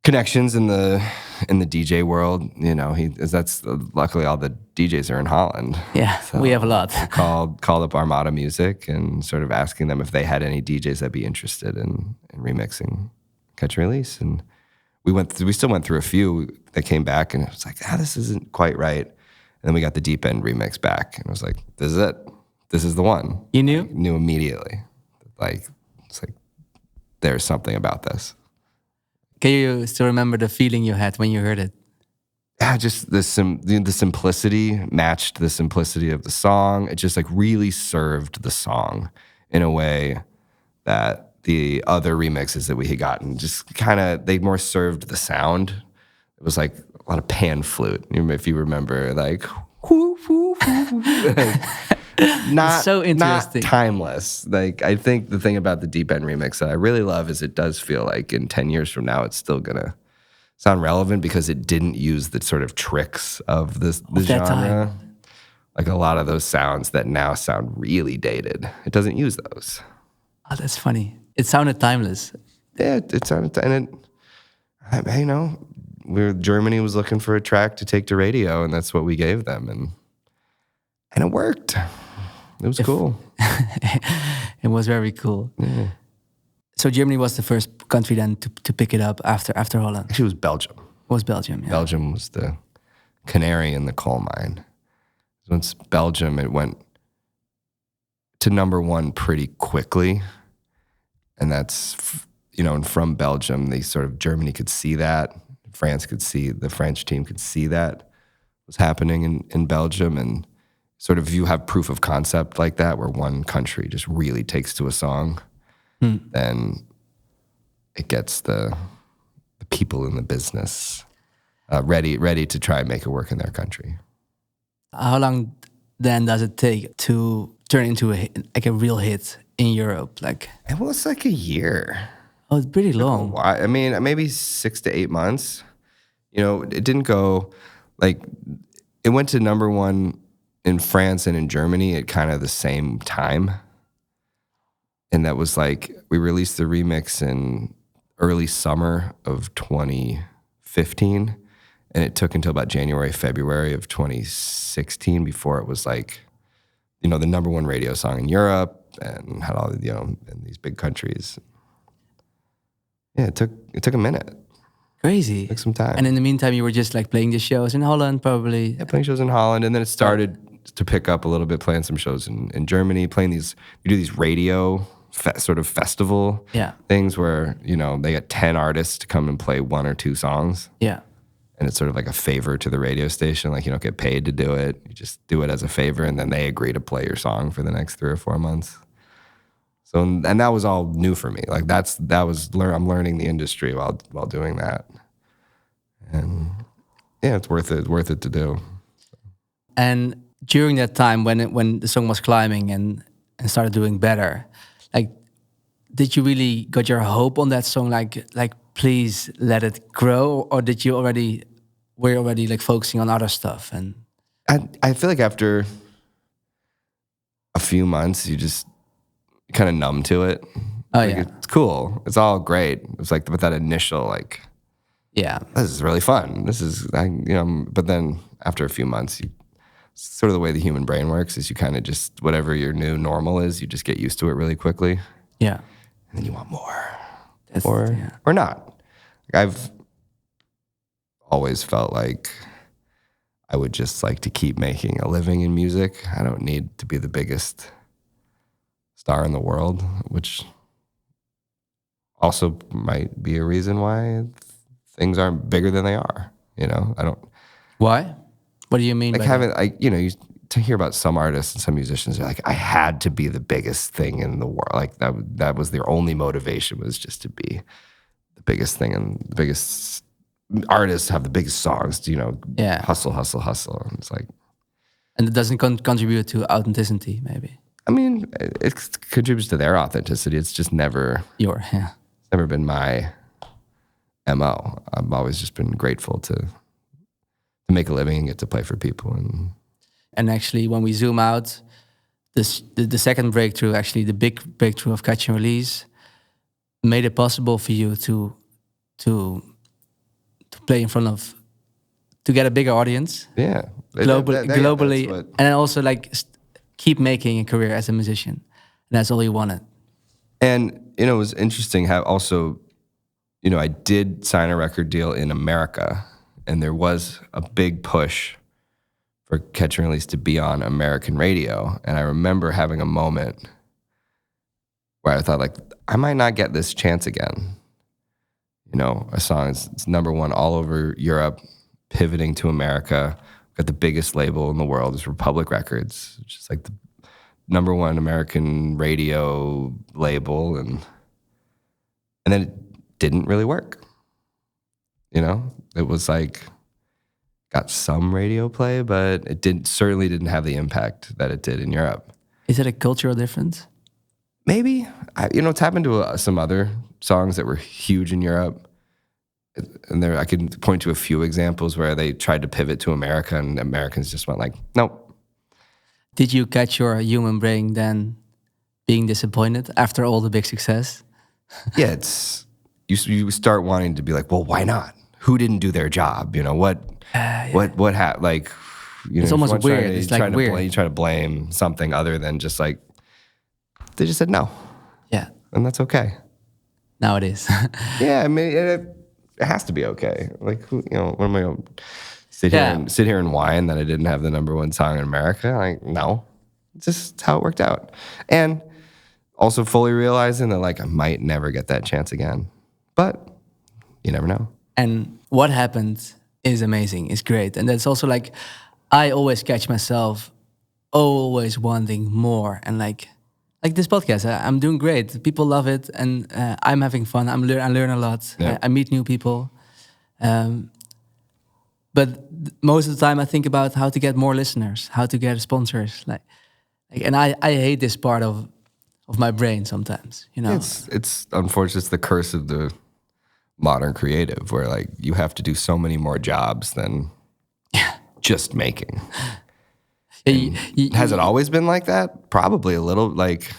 connections in the DJ world. That's luckily all the DJs are in Holland. Yeah, so we have a lot. called up Armada Music and sort of asking them if they had any DJs that'd be interested in remixing Catch and Release. And we still went through a few that came back, and it was this isn't quite right. And then we got the Deepend remix back, and I was like, this is it. This is the one. You knew? I knew immediately. It's there's something about this. Can you still remember the feeling you had when you heard it? Yeah, just the simplicity matched the simplicity of the song. It just really served the song in a way that the other remixes that we had gotten just they more served the sound. It was a lot of pan flute. If you remember, whoo, whoo, whoo. Not so interesting. Not timeless. I think the thing about the Deepend remix that I really love is it does feel in 10 years from now it's still gonna sound relevant because it didn't use the sort of tricks of the genre. Time. A lot of those sounds that now sound really dated. It doesn't use those. Oh, that's funny. It sounded timeless. Yeah, it sounded, Germany was looking for a track to take to radio, and that's what we gave them, and it worked. It was cool. It was very cool. Yeah. So Germany was the first country then to pick it up after Holland? Actually, it was Belgium. It was Belgium, yeah. Belgium was the canary in the coal mine. Once Belgium, it went to number one pretty quickly. And that's, and from Belgium, Germany could see that. France could see, the French team could see that was happening in Belgium. And you have proof of concept like that, where one country just really takes to a song, then it gets the people in the business ready to try and make it work in their country. How long then does it take to turn into a real hit in Europe? Like, It was like a year. oh, it's pretty long. I mean, maybe 6 to 8 months. You know, it didn't go like it went to number one in France and in Germany at kind of the same time. And that was like, we released the remix in early summer of 2015. And it took until about January, February of 2016 before it was like, you know, the number one radio song in Europe and had all, you know, in these big countries. Yeah, it took a minute. Crazy. It took some time. And in the meantime, you were just like playing the shows in Holland, probably. Yeah, playing shows in Holland. And then it started to pick up a little bit, playing some shows in Germany, you do these radio sort of festival things where, you know, they get 10 artists to come and play 1 or 2 songs. Yeah. And it's sort of like a favor to the radio station. Like, you don't get paid to do it. You just do it as a favor, and then they agree to play your song for the next 3 or 4 months. So, and that was all new for me. Like I'm learning the industry while doing that. And yeah, it's worth it to do. And during that time when the song was climbing and started doing better, like, did you really got your hope on that song? Like please let it grow, or did you were you already like focusing on other stuff? And I feel like after a few months, you just kind of numb to it. Oh, like, yeah. It's cool. It's all great. It's like, but that initial, like, yeah, this is really fun. This is, you know, but then after a few months, sort of the way the human brain works is you kind of just, whatever your new normal is, you just get used to it really quickly. Yeah. And then you want more. That's, or not. Like, I've always felt like I would just like to keep making a living in music. I don't need to be the biggest star in the world, which also might be a reason why things aren't bigger than they are. You know, I don't. Why? What do you mean? Like by having, like, you know, you to hear about some artists and some musicians, they're like, I had to be the biggest thing in the world. Like that was their only motivation, was just to be the biggest thing, and the biggest artists have the biggest songs. You know, hustle, hustle, hustle. And it's like, and it doesn't contribute to authenticity, maybe. I mean, it contributes to their authenticity. It's just never It's never been my MO. I've always just been grateful to make a living and get to play for people. And actually, when we zoom out, the second breakthrough, actually the big breakthrough of Catch and Release, made it possible for you to play in front of, to get a bigger audience. Yeah, globally, and then also like keep making a career as a musician. And that's all you wanted. And, you know, it was interesting how also, you know, I did sign a record deal in America, and there was a big push for Catch and Release to be on American radio. And I remember having a moment where I thought, like, I might not get this chance again. You know, a song is number one all over Europe, pivoting to America. Got the biggest label in the world is Republic Records, which is like the number one American radio label, and then it didn't really work. You know, it was like got some radio play, but it certainly didn't have the impact that it did in Europe. Is it a cultural difference? Maybe. It's happened to some other songs that were huge in Europe. And I can point to a few examples where they tried to pivot to America, and Americans just went like, nope. Did you catch your human brain then being disappointed after all the big success? Yeah, you start wanting to be like, well, why not? Who didn't do their job? You know, what happened? Like, you know, it's almost weird. It's like weird. You try to blame something other than just like, they just said no. Yeah. And that's okay. Now it is. Yeah, I mean, it has to be okay. Like, you know, what am I going to sit here and whine that I didn't have the number one song in America? Like, no. It's just how it worked out. And also fully realizing that, like, I might never get that chance again. But you never know. And what happened is amazing. It's great. And that's also like, I always catch myself always wanting more. And like this podcast, I'm doing great. People love it, and I'm having fun. I learn a lot. Yeah. I meet new people. But most of the time, I think about how to get more listeners, how to get sponsors. And I hate this part of my brain sometimes. It's unfortunate. It's the curse of the modern creative, where like you have to do so many more jobs than just making. Has it always been like that? Probably a little. Like,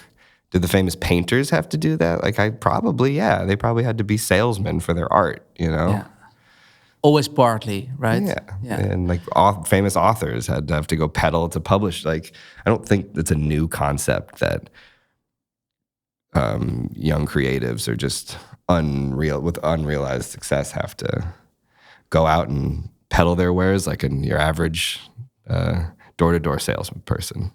did the famous painters have to do that? Like, they probably had to be salesmen for their art, Yeah. Always partly, right? Yeah. And like famous authors had to have to go peddle to publish. Like, I don't think it's a new concept that young creatives are just with unrealized success have to go out and peddle their wares like your average door-to-door salesman person,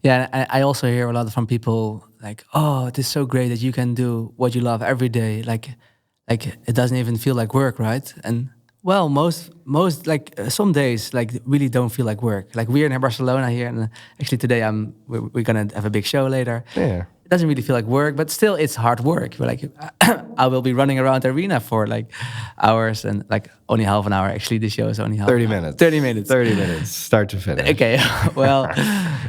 Yeah, I also hear a lot from people like, "Oh, it is so great that you can do what you love every day. Like it doesn't even feel like work, right?" And well, most some days like really don't feel like work. Like we're in Barcelona here, and actually today we're gonna have a big show later. Yeah. It doesn't really feel like work, but still it's hard work. We're like, I will be running around the arena for like hours and like only half an hour. Actually, the show is only 30 minutes. 30 minutes. 30 minutes, start to finish. Okay, well.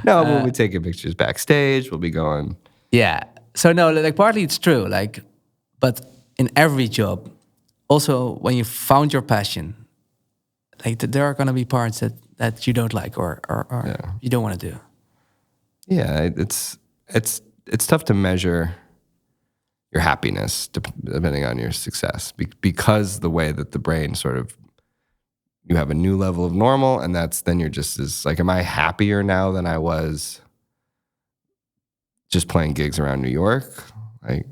No, we'll be taking pictures backstage. We'll be going. Yeah. So no, like partly it's true. Like, but in every job, also when you found your passion, like there are gonna be parts that you don't like or you don't want to do. Yeah, it's tough to measure your happiness depending on your success because the way that the brain sort of, you have a new level of normal, and then you're just as like, am I happier now than I was just playing gigs around New York? Like,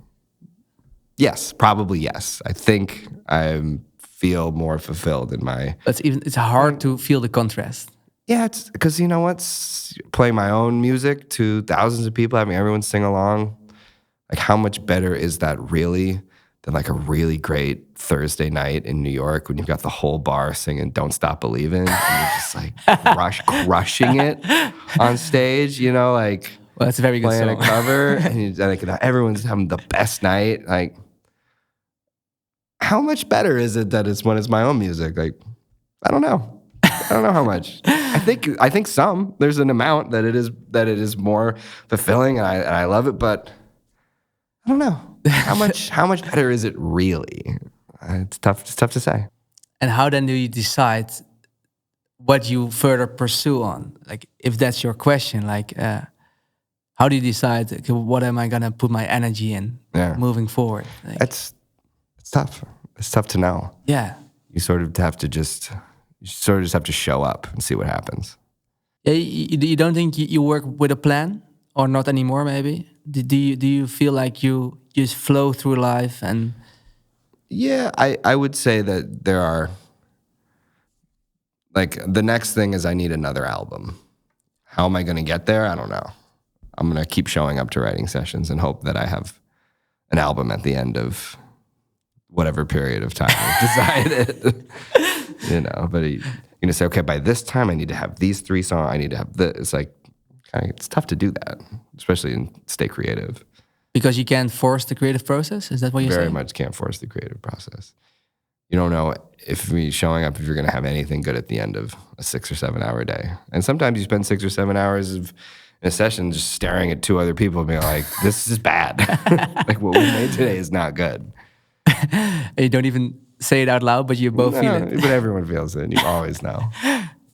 yes, probably yes. I think I feel more fulfilled in my. It's hard to feel the contrast. Yeah, it's because playing my own music to thousands of people, having everyone sing along. Like, how much better is that really than like a really great Thursday night in New York when you've got the whole bar singing "Don't Stop Believing" and you're just like crushing it on stage, like. Well, that's a very good playing song. a cover, and everyone's having the best night. Like, how much better is it that it's when it's my own music? Like, I don't know. I don't know how much. I think some. There's an amount that it is more fulfilling, and I love it. But I don't know how much better is it really? It's tough to say. And how then do you decide what you further pursue on? Like, if that's your question, like, how do you decide, okay, what am I gonna put my energy in moving forward? Like, it's tough. It's tough to know. Yeah. You sort of have to just have to show up and see what happens. Yeah, you don't think you work with a plan, or not anymore? Maybe do you feel like you just flow through life and? Yeah, I would say that there are, like, the next thing is I need another album. How am I going to get there? I don't know. I'm going to keep showing up to writing sessions and hope that I have an album at the end of whatever period of time I've decided. But you're going to say, okay, by this time I need to have these 3 songs. I need to have this. It's like, it's tough to do that, especially in stay creative. Because you can't force the creative process? Is that what you're saying? Very much can't force the creative process. You don't know if you're going to have anything good at the end of a 6 or 7 hour day. And sometimes you spend 6 or 7 hours in a session just staring at 2 other people and being like, this is bad. Like, what we made today is not good. And you don't even say it out loud, but you both feel it. But everyone feels it, and you always know.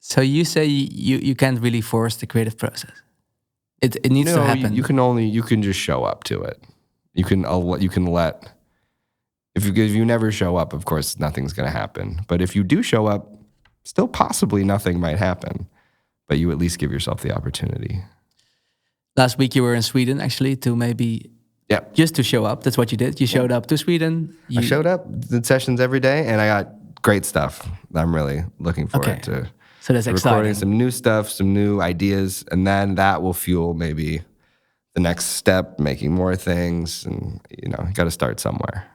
So you say you can't really force the creative process. It needs to happen. You can just show up to it. You can let. If you never show up, of course, nothing's going to happen. But if you do show up, still possibly nothing might happen. But you at least give yourself the opportunity. Last week you were in Sweden, actually, to maybe just to show up. That's what you did. You showed up to Sweden. I showed up, did sessions every day, and I got great stuff. I'm really looking forward to. So that's exciting. Recording some new stuff, some new ideas, and then that will fuel maybe the next step, making more things, and you got to start somewhere.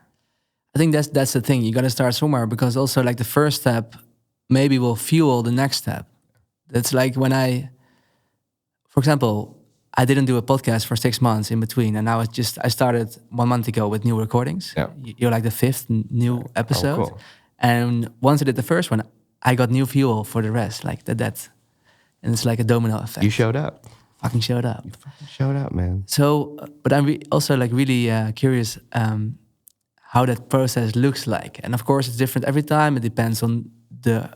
I think that's the thing. You got to start somewhere, because also like the first step maybe will fuel the next step. That's like when for example, I didn't do a podcast for 6 months in between, and now I started 1 month ago with new recordings. Yeah. You're like the fifth new episode, cool. and once I did the first one, I got new fuel for the rest, like that, and it's like a domino effect. You showed up. Fucking showed up. You showed up, man. So, but I'm also like really curious how that process looks like, and of course it's different every time. It depends on the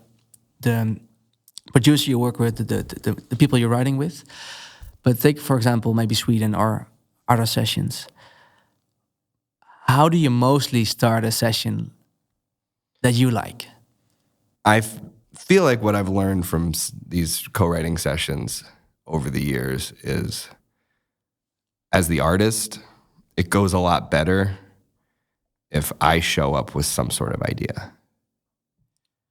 producer you work with, the people you're writing with. But take, for example, maybe Sweden or other sessions. How do you mostly start a session that you like? I feel like what I've learned from these co-writing sessions over the years is, as the artist, it goes a lot better if I show up with some sort of idea.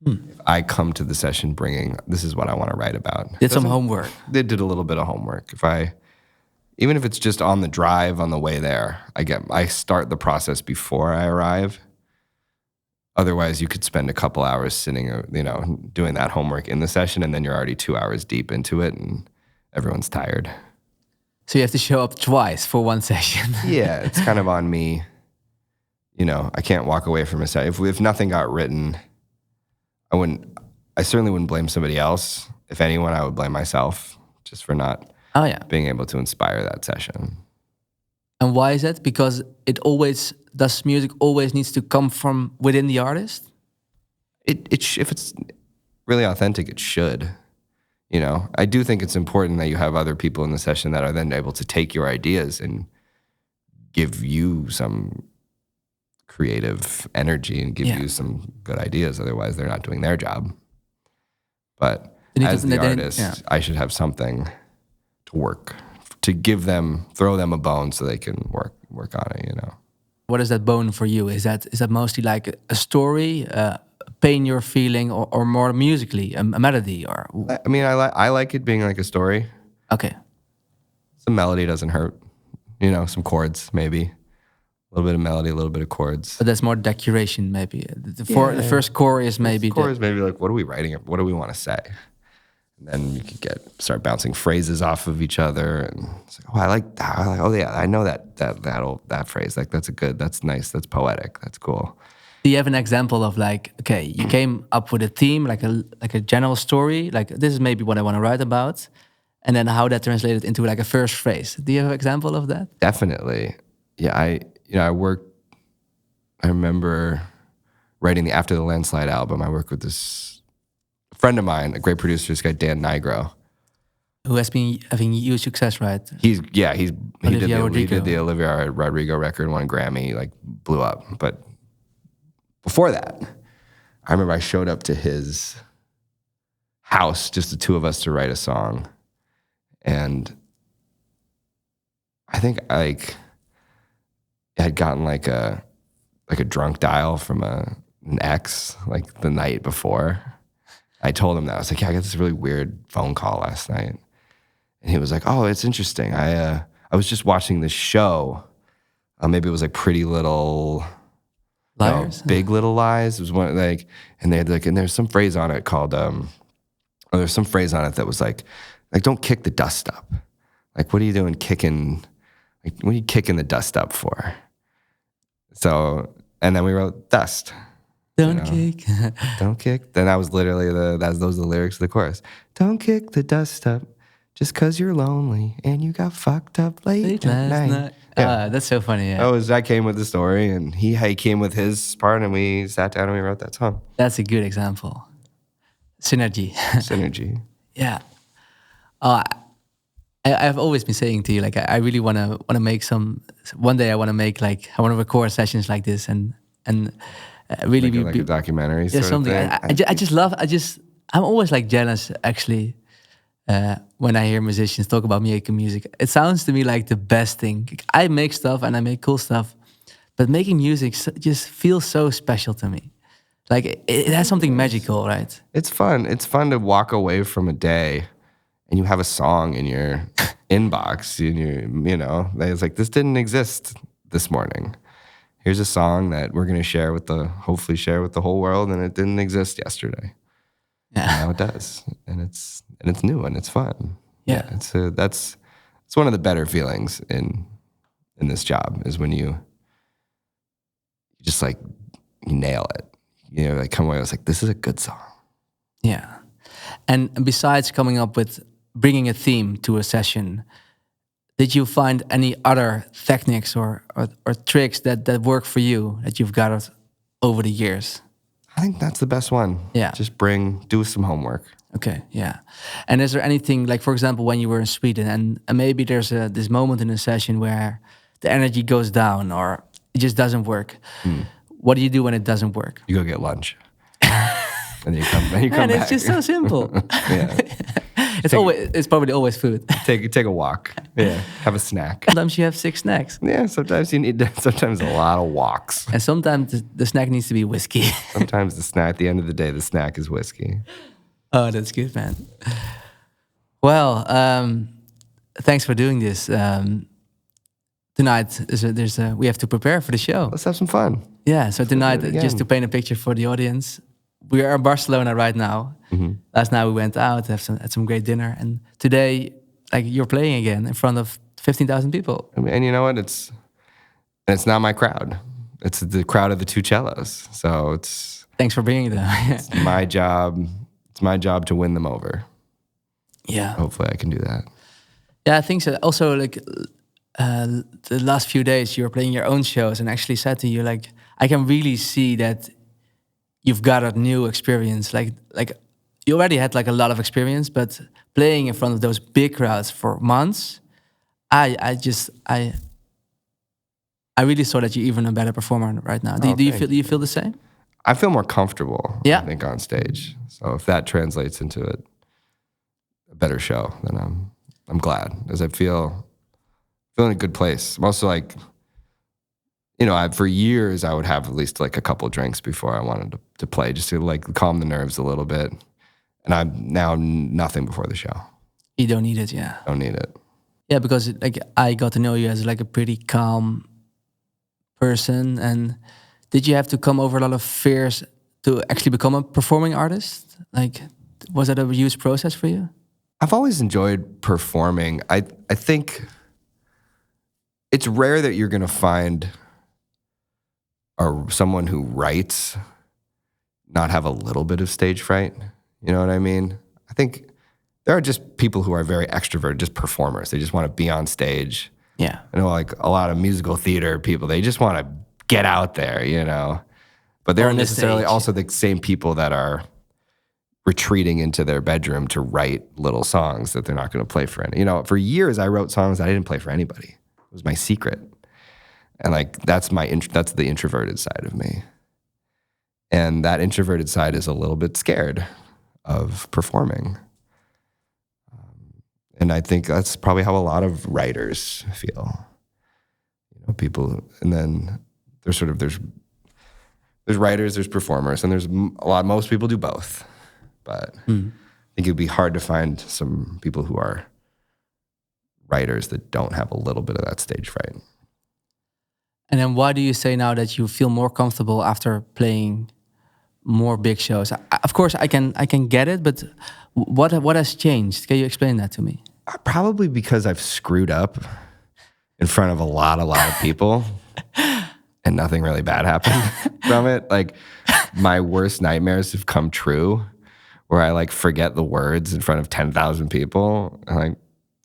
If I come to the session bringing, this is what I want to write about. Did some homework. They did a little bit of homework. Even if it's just on the drive on the way there, I start the process before I arrive. Otherwise, you could spend a couple hours sitting, doing that homework in the session, and then you're already 2 hours deep into it, and everyone's tired. So you have to show up twice for one session. Yeah, it's kind of on me. I can't walk away from a session. If nothing got written, I certainly wouldn't blame somebody else. If anyone, I would blame myself just for not being able to inspire that session. And why is that? Because does music always needs to come from within the artist? If it's really authentic, it should. I do think it's important that you have other people in the session that are then able to take your ideas and give you some creative energy and give you some good ideas. Otherwise, they're not doing their job. But as the artist, I should have something to work, to give them, throw them a bone so they can work on it, What is that bone for you? Is that mostly like a story, pain you're feeling, or more musically, a melody? Or I like it being like a story. Okay. Some melody doesn't hurt. Some chords maybe. A little bit of melody, a little bit of chords. But that's more decoration, maybe. The first core is maybe... The core is maybe like, what are we writing? What do we want to say? And then you could start bouncing phrases off of each other. And it's like, I like that. I know that phrase. Like, that's nice, that's poetic, that's cool. Do you have an example of you came up with a theme, like a general story, like this is maybe what I want to write about, and then how that translated into like a first phrase? Do you have an example of that? Definitely. Yeah, I remember writing the After the Landslide album. I worked with this friend of mine, a great producer, this guy Dan Nigro, who has been having huge success, right? He did the Olivia Rodrigo record, won a Grammy, like blew up. But before that, I remember I showed up to his house, just the two of us, to write a song, and I think I had gotten like a drunk dial from an ex like the night before. I told him that. I was like, I got this really weird phone call last night. And he was like, oh, it's interesting. I was just watching this show. Maybe it was like Pretty Little Liars? Big Little Lies. It was one and they had and there's some phrase on it called there's some phrase on it that was like don't kick the dust up. Like, what are you doing kicking? Like, what are you kicking the dust up for? So, and then we wrote Dust. Don't kick. Don't kick. Then that was literally those are the lyrics of the chorus. Don't kick the dust up just because you're lonely and you got fucked up late at night. Yeah. That's so funny. Yeah. I came with the story, and he came with his part, and we sat down and we wrote that song. That's a good example. Synergy. Synergy. Yeah. I've always been saying to you, like, I really want to make one day I want to record sessions like this and really like a documentary. Yeah, something. I'm always like jealous actually when I hear musicians talk about making music. It sounds to me like the best thing. I make stuff and I make cool stuff, but making music just feels so special to me. Like it has something magical, right? It's fun. It's fun to walk away from a day and you have a song in your inbox, and it's like, this didn't exist this morning. Here's a song that we're going to hopefully share with the whole world, and it didn't exist yesterday. Yeah. And now it does, and it's new and it's fun. Yeah. That's it's one of the better feelings in this job is when you just like you nail it. You know, like come away, I was like, this is a good song. Yeah. And besides coming up with bringing a theme to a session, did you find any other techniques or tricks that work for you that you've got over the years? I think that's the best one. Yeah. Just do some homework. Okay, yeah. And is there anything, like for example, when you were in Sweden and maybe there's this moment in a session where the energy goes down or it just doesn't work. What do you do when it doesn't work? You go get lunch. And you come And back. it's just so simple. Yeah. It's probably always food. Take a walk. Yeah. Have a snack. Sometimes you have 6 snacks. Yeah, sometimes sometimes a lot of walks. And sometimes the snack needs to be whiskey. Sometimes at the end of the day, the snack is whiskey. Oh, that's good, man. Well, thanks for doing this. Tonight, we have to prepare for the show. Let's have some fun. Yeah, so tonight, do it again. just to paint a picture for the audience, we are in Barcelona right now. Last night we went out, had some great dinner, and today, like you're playing again in front of 15,000 people. And you know what? It's not my crowd. It's the crowd of the 2 cellos. So Thanks for bringing them. it's my job. It's my job to win them over. Yeah. Hopefully, I can do that. Yeah, I think so. Also, like the last few days, you were playing your own shows, and actually said to you, like, I can really see that you've got a new experience. Like you already had like a lot of experience, but playing in front of those big crowds for months, I really saw that you're even a better performer right now. Do you feel the same? I feel more comfortable, Yeah. I think, on stage. So if that translates into a better show, then I'm glad, because I feel in a good place. I'm also like, you know, for years I would have at least like a couple drinks before I wanted to play, just to like calm the nerves a little bit. And I'm now nothing before the show. You don't need it, yeah. Don't need it. Yeah, because like I got to know you as like a pretty calm person. And did you have to come over a lot of fears to actually become a performing artist? Like, was that a huge process for you? I've always enjoyed performing. I think it's rare that you're going to find someone who writes not have a little bit of stage fright. You know what I mean? I think there are just people who are very extroverted, just performers. They just want to be on stage. Yeah. You know, like a lot of musical theater people, they just want to get out there, you know. But they're On the necessarily stage. also the same people that are retreating into their bedroom to write little songs that they're not going to play for any. You know, for years I wrote songs that I didn't play for anybody. It was my secret. And like that's the introverted side of me. And that introverted side is a little bit scared of performing. And I think that's probably how a lot of writers feel. You know, people, and then there's writers, there's performers, and most people do both. But I think it'd be hard to find some people who are writers that don't have a little bit of that stage fright. And then why do you say now that you feel more comfortable after playing more big shows? Of course, I can get it, but what has changed? Can you explain that to me? Probably because I've screwed up in front of a lot of people, and nothing really bad happened from it. Like my worst nightmares have come true, where I like forget the words in front of 10,000 people. And like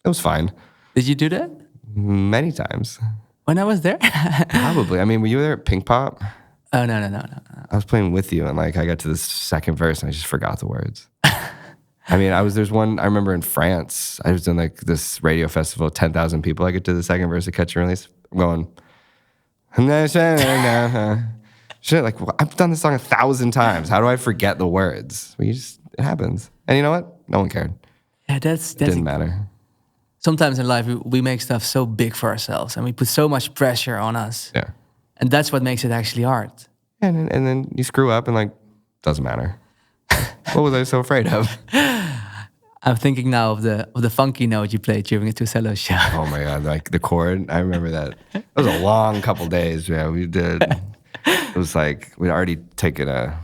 it was fine. Did you do that? Many times. When I was there? Probably. I mean, were you there at Pink Pop? Oh, no. I was playing with you, and like I got to the second verse and I just forgot the words. I mean, there's one, I remember in France, I was in like this radio festival, 10,000 people. I get to the second verse of Catch and Release. I'm going, shit, like I've done this song 1,000 times. How do I forget the words? Well, it happens. And you know what? No one cared. Yeah, It didn't matter. Sometimes in life, we make stuff so big for ourselves and we put so much pressure on us. Yeah. And that's what makes it actually hard. And then you screw up and like, doesn't matter. What was I so afraid of? I'm thinking now of the funky note you played during a two-cello show. Oh my God, like the chord. I remember that. It was a long couple days. Yeah, we did. It was like we'd already taken a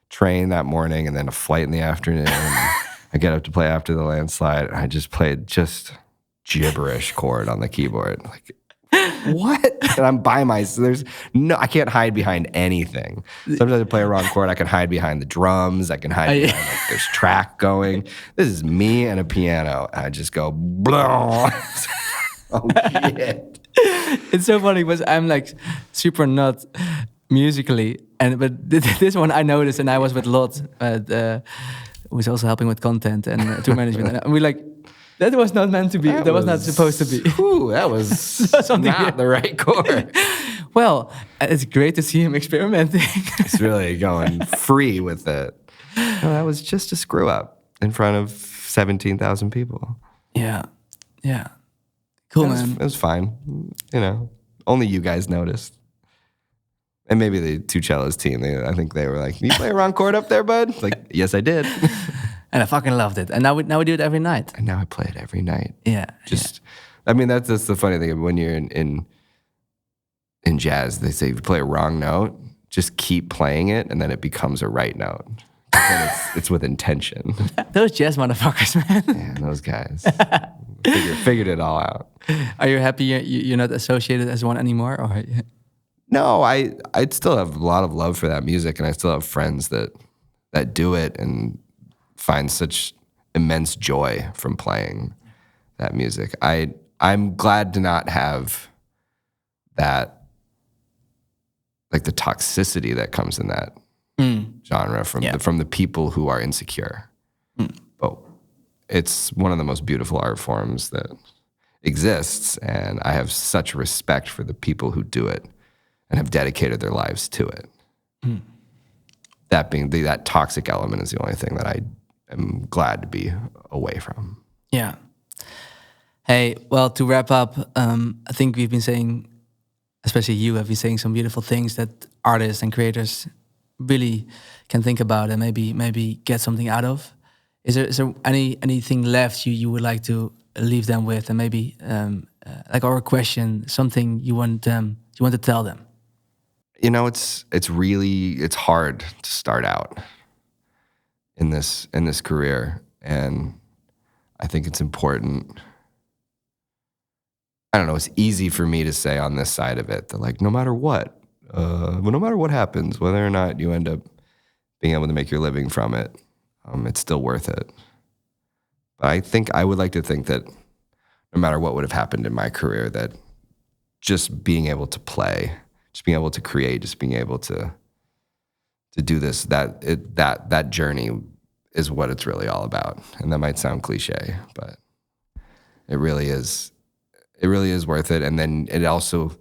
train that morning and then a flight in the afternoon. I get up to play after the landslide. I just played just gibberish chord on the keyboard. Like, what? And I'm by myself. I can't hide behind anything. Sometimes I play a wrong chord. I can hide behind the drums. I can hide behind, like, there's track going. This is me and a piano. I just go, blah. Oh, shit. It's so funny because I'm like super not musically, but this one I noticed, and I was with Lot, who was also helping with content and tour management, and we like, that was not meant to be. That was not supposed to be. Ooh, that was not the right chord. Well, it's great to see him experimenting. It's really going free with it. No, that was just a screw up in front of 17,000 people. Yeah. Cool, man. It was fine. You know, only you guys noticed. And maybe the two cellos team, I think they were like, "You play a wrong chord up there, bud?" Like, yes, I did. And I fucking loved it. And now we do it every night. And now I play it every night. Yeah. I mean, that's the funny thing. When you're in jazz, they say if you play a wrong note, just keep playing it, and then it becomes a right note. And it's with intention. Those jazz motherfuckers, man. Man, those guys figured it all out. Are you happy you're not associated as one anymore? Or? No, I still have a lot of love for that music, and I still have friends that do it and find such immense joy from playing that music. I'm glad to not have that, like the toxicity that comes in that genre from the people who are insecure. But it's one of the most beautiful art forms that exists, and I have such respect for the people who do it and have dedicated their lives to it. That being that toxic element is the only thing that I am glad to be away from. Yeah. Hey, well, to wrap up, I think we've been saying, especially you have been saying some beautiful things that artists and creators really can think about and maybe get something out of. Is there anything left you would like to leave them with, and maybe like our question, something you want to tell them? You know, it's hard to start out in this career, and I think it's important. I don't know, it's easy for me to say on this side of it that, like, no matter what happens, whether or not you end up being able to make your living from it, it's still worth it. But I would like to think that no matter what would have happened in my career, that just being able to play, just being able to create, just being able to do this, that journey is what it's really all about. And that might sound cliche, but it really is worth it. And then it also,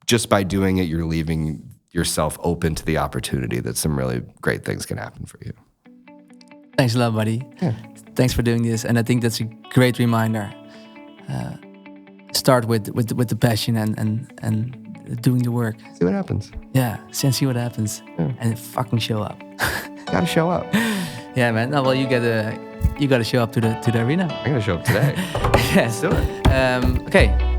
just by doing it, you're leaving yourself open to the opportunity that some really great things can happen for you. Thanks a lot, buddy. Yeah. Thanks for doing this. And I think that's a great reminder. Start with the passion and doing the work. See what happens. Yeah, see what happens. Yeah. And fucking show up. Gotta show up. Yeah, man. No, well, you gotta show up to the arena. I'm gonna show up today. Yes. Let's do it. Okay.